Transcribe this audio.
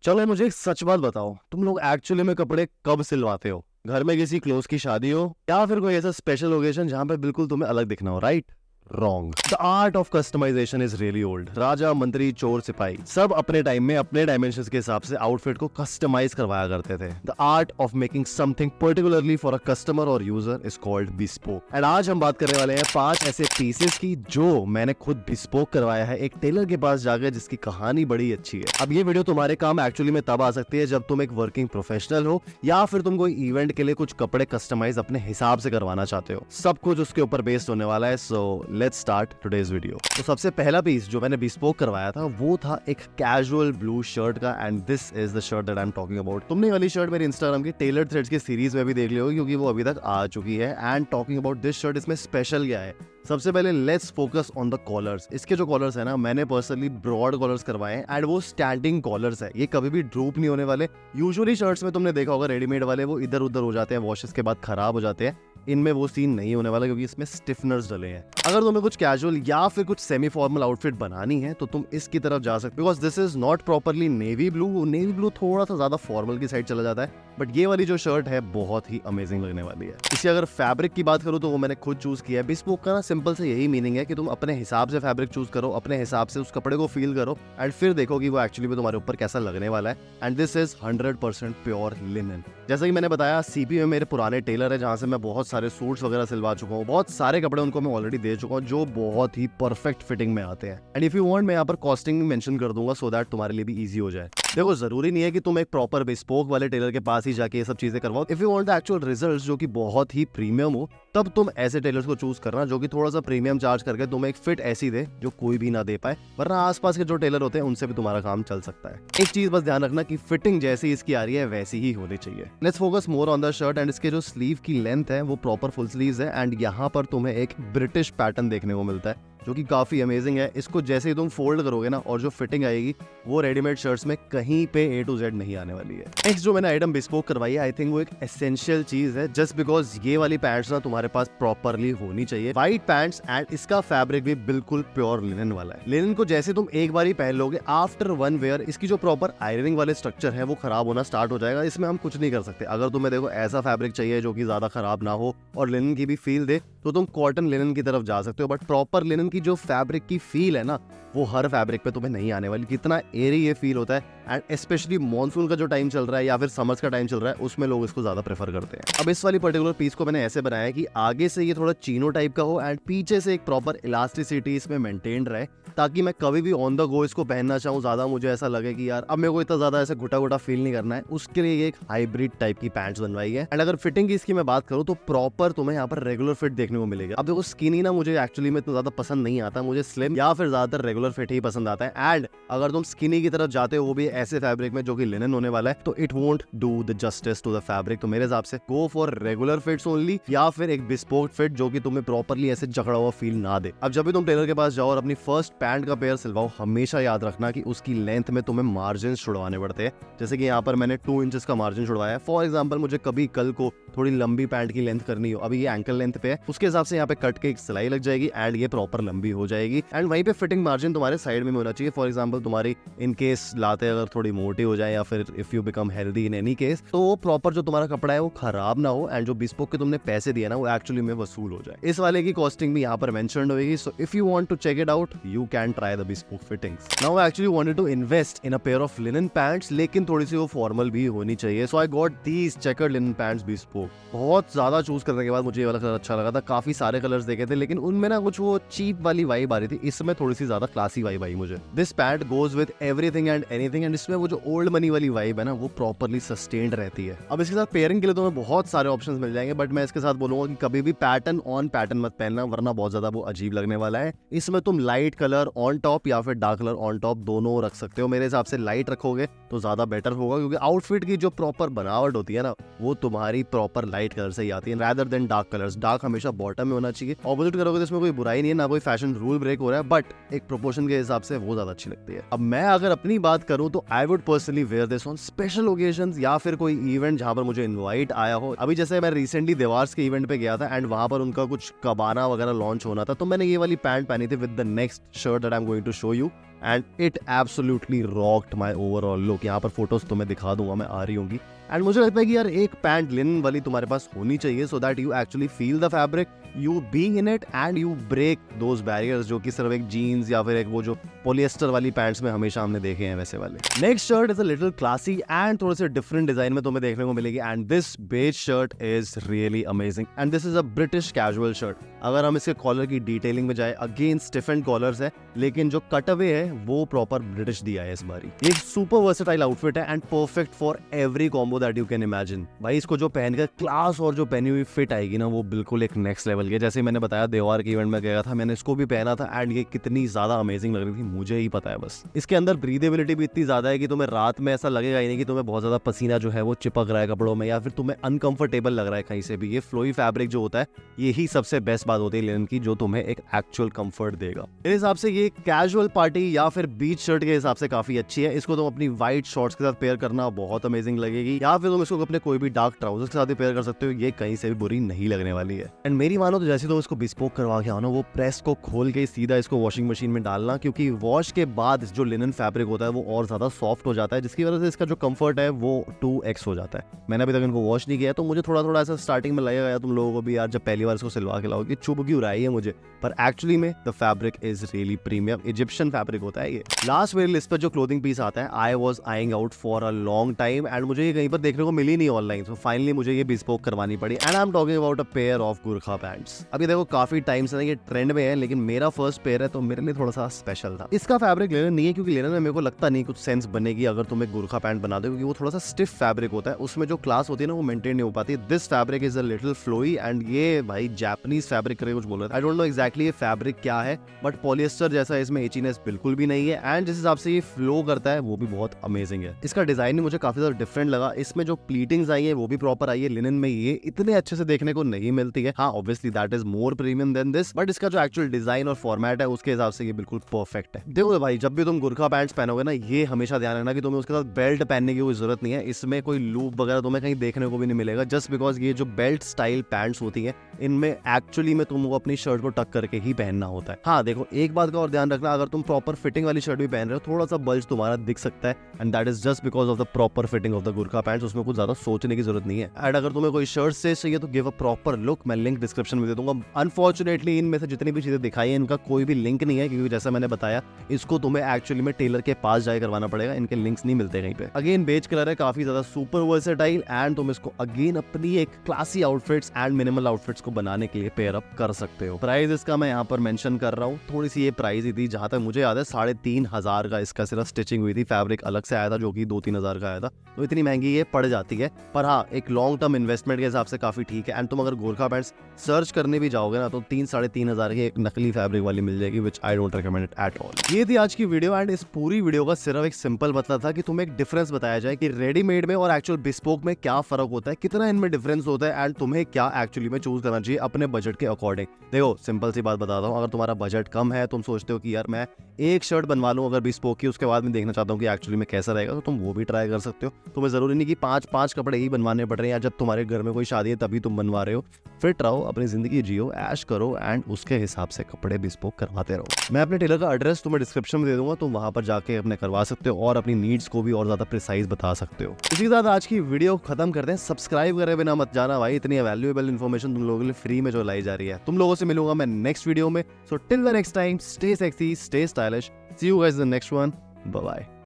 चलो मुझे एक सच बात बताओ, तुम लोग एक्चुअली में कपड़े कब सिलवाते हो? घर में किसी क्लोज की शादी हो या फिर कोई ऐसा स्पेशल ओकेजन जहां पे बिल्कुल तुम्हें अलग दिखना हो, right? Wrong. The art of customization is really old. राजा, मंत्री, चोर, सिपाही सब अपने टाइम में अपने डायमेंशंस के हिसाब से आउटफिट को कस्टमाइज करवाया करते थे। The art of making something particularly for a customer और user is called bespoke. And आज हम बात करने वाले हैं 5 ऐसे पीसेस की जो मैंने खुद बिस्पोक करवाया है एक टेलर के पास जाकर, जिसकी कहानी बड़ी अच्छी है। अब ये वीडियो तुम्हारे काम एक्चुअली में तब आ सकती है जब तुम एक वर्किंग प्रोफेशनल हो या फिर तुम कोई इवेंट के लिए कुछ कपड़े कस्टमाइज अपने हिसाब से करवाना चाहते हो। सब कुछ उसके ऊपर बेस्ड होने वाला है। So let's start today's video. तो सबसे पहला पीस जो मैंने बिस्पोक करवाया था वो था एक कैजुअल ब्लू शर्ट का, and this is the shirt that I am talking about. तुमने वाली शर्ट मेरे इंस्टाग्राम की टेलर थ्रेड्स की सीरीज में भी देख ली होगी क्योंकि वो अभी तक आ चुकी है। And talking about this shirt, इसमें स्पेशल क्या है? सबसे पहले let's focus on the collars. इसके जो कॉलर्स है ना, मैंने पर्सनली ब्रॉड कॉलर्स करवाए हैं एंड वो स्टैंडिंग कॉलर्स है। ये कभी भी ड्रूप नहीं होने वाले। यूजुअली शर्ट्स में तुमने देखा होगा रेडीमेड वाले वो इधर उधर हो जाते हैं, वॉशेस के बाद खराब हो जाते हैं। इनमें वो सीन नहीं होने वाला क्योंकि इसमें स्टिफनर्स डले हैं। अगर तुम्हें कुछ कैजुअल या फिर कुछ सेमी फॉर्मल आउटफिट बनानी है तो तुम इसकी तरफ जा सकते हो, because this is not properly navy blue. Navy blue थोड़ा सा ज्यादा फॉर्मल की साइड चला जाता है, बट ये वाली जो शर्ट है बहुत ही अमेजिंग लगने वाली है। इसी अगर फैब्रिक की बात करूं तो वो मैंने खुद चूज किया है। बिस्पोक का ना सिंपल से यही मीनिंग है कि तुम अपने हिसाब से फैब्रिक चूज करो, अपने हिसाब से उस कपड़े को फील करो एंड फिर देखो कि वो एक्चुअली में तुम्हारे ऊपर कैसा लगने वाला है। And this is 100% pure linen. जैसा कि मैंने बताया, सीपी में मेरे पुराने टेलर है जहां से मैं बहुत सारे सूट्स वगैरह सिलवा चुका हूँ। बहुत सारे कपड़े उनको मैं ऑलरेडी दे चुका हूँ जो बहुत ही परफेक्ट फिटिंग में आते हैं। एंड इफ यू वांट मैं यहाँ पर कॉस्टिंग मेंशन कर दूंगा सो दैट तुम्हारे लिए भी इजी हो जाए। देखो, जरूरी नहीं है कि तुम एक प्रॉपर बिस्पोक वाले टेलर के पास ही जाके ये सब चीजें करवाओ। If you want the actual results जो कि बहुत ही प्रीमियम हो, तब तुम ऐसे टेलर्स को चूज करना जो कि थोड़ा सा प्रीमियम चार्ज करके तुम्हें एक फिट ऐसी दे जो कोई भी ना दे पाए, वरना आसपास के जो टेलर होते हैं उनसे भी तुम्हारा काम चल सकता है। एक चीज बस ध्यान रखना कि फिटिंग जैसी इसकी आ रही है वैसी ही होनी चाहिए। Let's focus more on the shirt. And इसके जो स्लीव की लेंथ है वो प्रॉपर फुल स्लीव्स है एंड यहाँ पर तुम्हें एक ब्रिटिश पैटर्न देखने को मिलता है जो कि काफी अमेजिंग है। इसको जैसे ही तुम फोल्ड करोगे ना, और जो फिटिंग आएगी वो रेडीमेड शर्ट्स में कहीं पे A to Z नहीं आने वाली है। नेक्स्ट जो मैंने आइटम बिस्पोक करवाई है, आई थिंक वो एक एसेंशियल चीज है, जस्ट बिकॉज ये वाली पैंट्स ना तुम्हारे पास प्रॉपरली होनी चाहिए। व्हाइट पैंट्स एंड इसका फैब्रिक भी बिल्कुल प्योर लिनन वाला है। लिनन को जैसे तुम एक बार ही पहन लोगे, आफ्टर वन वेयर इसकी जो प्रॉपर आयरनिंग वाले स्ट्रक्चर है वो खराब होना स्टार्ट हो जाएगा। इसमें हम कुछ नहीं कर सकते। अगर तुम्हें देखो ऐसा फैब्रिक चाहिए जो कि ज्यादा खराब ना हो और लिनन की भी फील दे, तो तुम कॉटन लिनन की तरफ जा सकते हो। बट प्रॉपर लिनन की जो फैब्रिक की फील है ना, वो हर फैब्रिक पे तुम्हें नहीं आने वाली। कितना एरी ये फील होता है, एंड स्पेशली मॉनसून का जो टाइम चल रहा है या फिर समर्स का टाइम चल रहा है, उसमें लोग इसको ज्यादा प्रेफर करते हैं। अब इस वाली पर्टिकुलर पीस को मैंने ऐसे बनाया कि आगे से ये थोड़ा चीनो टाइप का हो एंड पीछे से एक प्रॉपर इलास्टिसिटी इसमें मेंटेन रहे, ताकि मैं कभी भी ऑन द गो इसको पहनना चाहूँ, ज्यादा मुझे ऐसा लगे कि यार अब मेरे को इतना ज्यादा ऐसे घुटा घुटा फील नहीं करना है, उसके लिए ये एक हाइब्रिड टाइप की पैंट्स बनवाई है। एंड अगर फिटिंग की इसकी मैं बात करूँ तो प्रॉपर तुम्हें यहाँ पर रेगुलर फिट देखने को मिलेगा। अब देखो, स्किनी ना मुझे एक्चुअली में इतना ज्यादा पसंद नहीं आता, मुझे स्लिम या फिर ज्यादातर रेगुलर फिट ही पसंद आता है। एंड अगर तुम स्किनी की तरफ जाते हो वो भी ऐसे फैब्रिक में जो कि लिनन होने वाला है, तो it won't do the justice to the fabric. तो मेरे हिसाब से go for regular fits only, या फिर एक बिस्पोक फिट जो कि तुम्हें प्रॉपरली ऐसे जकड़ा हुआ फील ना दे। अब जब भी तुम टेलर के पास जाओ और अपनी फर्स्ट पैंट का पेयर सिलवाओ, हमेशा याद रखना कि उसकी लेंथ में तुम्हें मार्जिन छुड़वाने पड़ते हैं। जैसे कि यहाँ पर मैंने 2 इंचेस का मार्जिन छुड़वाया है। फॉर एग्जाम्पल, मुझे कभी कल को थोड़ी लंबी पैंट की लेंथ करनी हो, अभी ये एंकल लेंथ पे है, उसके हिसाब से यहाँ पे कट के एक सिलाई लग जाएगी एंड ये प्रॉपर लंबी हो जाएगी। एंड वहीं पे फिटिंग मार्जिन तुम्हारे साइड में होना चाहिए। फॉर एग्जाम्पल, तुम्हारी इन केस लाते अगर थोड़ी मोटी हो जाए या फिर if you become healthy in any case, तो वो प्रॉपर जो तुम्हारा कपड़ा है वो खराब ना हो एंड जो बिस्पोक के तुमने पैसे दिए ना वो एक्चुअली में वसूल हो जाए। इस वाले की कॉस्टिंग भी यहाँ पर मेंशन्ड होगी। So if you want to check it out, you can try the bespoke fittings. Now I actually wanted to invest in a pair of linen pants, लेकिन थोड़ी सी वो फॉर्मल भी होनी चाहिए। So I got these checkered linen pants bespoke. बहुत ज्यादा choose करने के बाद मुझे ये वाला कलर अच्छा लगा था। काफी सारे कलर्स देखे थे लेकिन उनमें ना कुछ वो चीप वाली वाइब आ रही थी, इसमें थोड़ी सी ज्यादा क्लासी वाइब आई मुझे। This pant goes with everything and anything, and इसमें वो जो ओल्ड मनी वाली वाइब है ना वो प्रॉपरली सस्टेन्ड रहती है। अब इसके साथ पेयरिंग के लिए तुम्हें बहुत सारे ऑप्शंस मिल जाएंगे, बट मैं इसके साथ बोलूंगा कि कभी भी पैटर्न ऑन पैटर्न मत पहनना, वरना बहुत ज्यादा वो अजीब लगने वाला है। इसमें तुम लाइट कलर ऑन टॉप या फिर डार्क कलर ऑन टॉप दोनों रख सकते हो। मेरे हिसाब से लाइट रखोगे तो ज्यादा बेटर होगा, क्योंकि आउटफिट की जो प्रॉपर बनावट होती है ना वो तुम्हारी प्रॉपर लाइट कलर से ही आती है rather than dark colours. Dark हमेशा बॉटम में होना चाहिए। ऑपोजिट करोगे तो इसमें कोई बुराई नहीं है, ना कोई फैशन रूल ब्रेक हो रहा है, बट एक प्रोपोर्शन के हिसाब से वो ज्यादा अच्छी लगती है। अब मैं अगर अपनी बात करूं तो I would personally wear this on special occasions या फिर कोई इवेंट जहां पर मुझे इनवाइट आया हो। अभी जैसे मैं रिसेंटली देवार्स के इवेंट पे गया था एंड वहां पर उनका कुछ कबाना वगैरह लॉन्च होना था, तो मैंने ये वाली पैंट पहनी थी with the next shirt that I am going to show you. And it absolutely rocked my overall look. यहाँ पर फोटोज तो मैं दिखा दूंगा, मैं आ रही होंगी। एंड मुझे लगता है कि यार एक पैंट लिनन वाली तुम्हारे पास होनी चाहिए, so that you actually feel the fabric, you being in it and you break those barriers जो कि सिर्फ एक जीन्स या फिर एक वो जो पॉलिएस्टर वाली पैंट्स में हमेशा हमने देखे हैं वैसे वाले। Next shirt is a little classy and थोड़े से डिफरेंट डिजाइन में तुम्हें देखने को मिलेगी, and this beige shirt is really amazing and this is a British casual shirt. अगर हम इसके कॉलर की डिटेलिंग में जाए, अगेन स्टिफेंड कॉलर्स है, लेकिन जो कट अवे है वो प्रॉपर ब्रिटिश दिया है इस बारी। एक सुपर वर्सेटाइल आउटफिट है and perfect for every combo that you can imagine. भाई इसको जो पहनकर क्लास और जो पहनी हुई फिट आएगी ना, वो बिल्कुल एक नेक्स्ट लेवल की। जैसे मैंने बताया देवार के इवेंट में गया था, मैंने इसको भी पहना था एंड ये कितनी ज्यादा अमेजिंग लग रही थी मुझे ही पता है बस। इसके अंदर ब्रीदेबिलिटी भी इतनी ज्यादा है कि तुम्हें रात में ऐसा लगेगा ही नहीं कि तुम्हें बहुत ज्यादा पसीना जो है वो चिपक रहा है कपड़ों में या फिर तुम्हें अनकंफर्टेबल लग रहा है कहीं से भी। ये फ्लोई फैब्रिक जो होता है यही सबसे बेस्ट बात होती है लिनन की, जो तुम्हें एक एक्चुअल कंफर्ट देगा। मेरे हिसाब से ये कैजुअल पार्टी या फिर बीच शर्ट के हिसाब से काफी अच्छी है। इसको तुम अपनी व्हाइट शॉर्ट्स के साथ पेयर करना बहुत अमेजिंग लगेगी, या फिर तुम इसको अपने कोई भी डार्क ट्राउजर्स के साथ भी पेयर कर सकते हो। ये कहीं से भी बुरी नहीं लगने वाली है। एंड मेरी मानो तो जैसे तुम इसको बिस्पोक करवा के आओ ना, वो प्रेस को खोल के सीधा इसको वॉशिंग मशीन में डालना, क्योंकि वॉश के बाद जो लिनन फैब्रिक होता है वो और ज्यादा सॉफ्ट हो जाता है, जिसकी वजह से इसका जो कंफर्ट है वो 2x हो जाता है। मैंने अभी तक इनको वॉश नहीं किया तो मुझे थोड़ा थोड़ा ऐसा स्टार्टिंग में लगेगा तुम लोगों को भी यार जब पहली बार इसको सिलवा के लाओगे चुभ क्यों रहा है मुझे, पर एक्चुअली में the fabric is really premium. Egyptian fabric होता है ये। लास्ट मेरी लिस्ट पर जो क्लोथिंग पीस आता है, I was eyeing out for a long time and मुझे ये कहीं पर देखने को मिली नहीं ऑनलाइन, सो फाइनली मुझे ये बिस्पोक करवानी पड़ी and I am talking about a pair of Gurkha pants. अभी देखो काफी टाइम से ये ट्रेंड में है, लेकिन मेरा फर्स्ट पेयर है तो मेरे लिए थोड़ा सा स्पेशल था। इसका फैब्रिक लिनन नहीं है, क्योंकि लिनन में मेरे को लगता नहीं कुछ सेंस बनेगी अगर तुम एक गुरखा पैंट बना दो, क्योंकि वो थोड़ा सा स्टिफ फैब्रिक होता है, उसमें जो क्लास होती है ना वो मेंटेन नहीं हो पाती। This fabric is a little flowy and ये भाई जापानीज फैब्रिक करके कुछ बोल रहे थे, आई डोंट नो एग्जैक्टली ये फैब्रिक क्या है, बट पॉलिएस्टर जैसा इसमें एचीनेस बिल्कुल भी नहीं है एंड जिस हिसाब से ये फ्लो करता है वो भी बहुत अमेजिंग है। इसका डिजाइन मुझे काफी ज्यादा डिफरेंट लगा। इसमें जो प्लीटिंग्स आई है वो भी प्रॉपर आई है। लिनन में ये इतने अच्छे से देखने को नहीं मिलती है। हाँ obviously that is more premium than this, but इसका जो एक्चुअल डिजाइन और फॉर्मेट है उसके हिसाब से ये बिल्कुल परफेक्ट है। देखो भाई जब भी तुम गुरखा पैंट्स पहनोगे ना, ये हमेशा ध्यान रखना कि तुम्हें उसके साथ बेल्ट पहनने की कोई जरूरत नहीं है। इसमें कोई लूप वगैरह तुम्हें कहीं देखने को भी नहीं मिलेगा, जस्ट बिकॉज ये जो बेल्ट स्टाइल पैंट्स होती है इनमें एक्चुअली में तुमको अपनी शर्ट को टक करके ही पहनना होता है। हाँ देखो एक बात का और ध्यान रखना, अगर तुम प्रॉपर फिटिंग वाली शर्ट भी पहन रहे हो थोड़ा सा बल्ज तुम्हारा दिख सकता है and that is just because of the proper fitting of the Gurkha pants. उसमें कुछ ज्यादा सोचने की जरूरत नहीं है। एंड अगर तुम्हें कोई शर्ट से चाहिए तो गिव अ प्रॉपर लुक, मैं लिंक डिस्क्रिप्शन में दे दूंगा। अनफॉर्चुनेटली इनमें से जितनी भी चीजें दिखाई है इनका कोई भी लिंक नहीं है, क्योंकि जैसा मैंने बताया इसको तुम्हें एक्चुअली में टेलर के पास जाकर करवाना पड़ेगा, इनके लिंक्स नहीं मिलते कहीं पे। अगेन बेज कलर है, काफी ज्यादा सुपर वर्सेटाइल एंड तुम इसको अगेन अपनी एक classy outfits and minimal outfits को बनाने के लिए पेयर अप कर सकते हो। प्राइस इसका मैं यहाँ पर मेंशन कर रहा हूँ, थोड़ी सी ये प्राइस ही थी, जहां तक मुझे याद है 3,500 का इसका सिर्फ स्टिचिंग हुई थी। फैब्रिक अलग से आया था जो कि 2-3 हजार का आया था, तो इतनी महंगी ये पड़ जाती है। पर हाँ एक लॉन्ग टर्म इन्वेस्टमेंट के हिसाब से काफी ठीक है। एंड तुम अगर गोरखा पैंट्स सर्च करने भी जाओगे ना तो 3-3,500 की एक नकली फैब्रिक वाली मिल जाएगी, which I don't recommend it at all. ये थी आज की वीडियो एंड इस पूरी वीडियो का सिर्फ एक सिंपल मतलब था कि तुम्हें एक डिफरेंस बताया जाए कि रेडीमेड में और एक्चुअल बिस्पोक में क्या फर्क होता है, कितना इनमें डिफरेंस होता है एंड तुम्हें क्या एक्चुअली में चूज करना चाहिए अपने बजट के अकॉर्डिंग। देखो सिंपल सी बात बताता हूँ, अगर तुम्हारा बजट कम है, तुम सोचते हो कि यार मैं एक शर्ट बनवा लूं अगर बिस्पोक की, उसके बाद मैं देखना चाहता हूँ कि एक्चुअली में कैसा रहेगा, तो तुम वो भी ट्राई कर सकते हो। तुम्हें जरूरी नहीं कि 5-5 कपड़े ही बनवाने पड़ रहे हैं, या जब तुम्हारे घर में कोई शादी है तभी तुम बनवा रहे हो। फिट रहो, अपनी जिंदगी जियो, ऐश करो एंड उसके हिसाब से कपड़े बिस्पोक करवाते रहो। मैं अपने टेलर का एड्रेस तुम्हें डिस्क्रिप्शन में दे दूंगा, तुम वहां पर जाके अपने करवा सकते हो और अपनी नीड्स को भी और ज्यादा प्रिसाइज बता सकते हो। इसी के साथ आज की वीडियो खत्म करते हैं। सब्सक्राइब करे बिना मत जाना भाई, इतनी वैल्यूएबल इन्फॉर्मेशन तुम लोगों के लिए फ्री में जो लाई जा रही है। तुम लोगों से मिलूंगा मैं नेक्स्ट वीडियो में, so till the next time, stay sexy, stay stylish, see you guys in the next one, bye bye.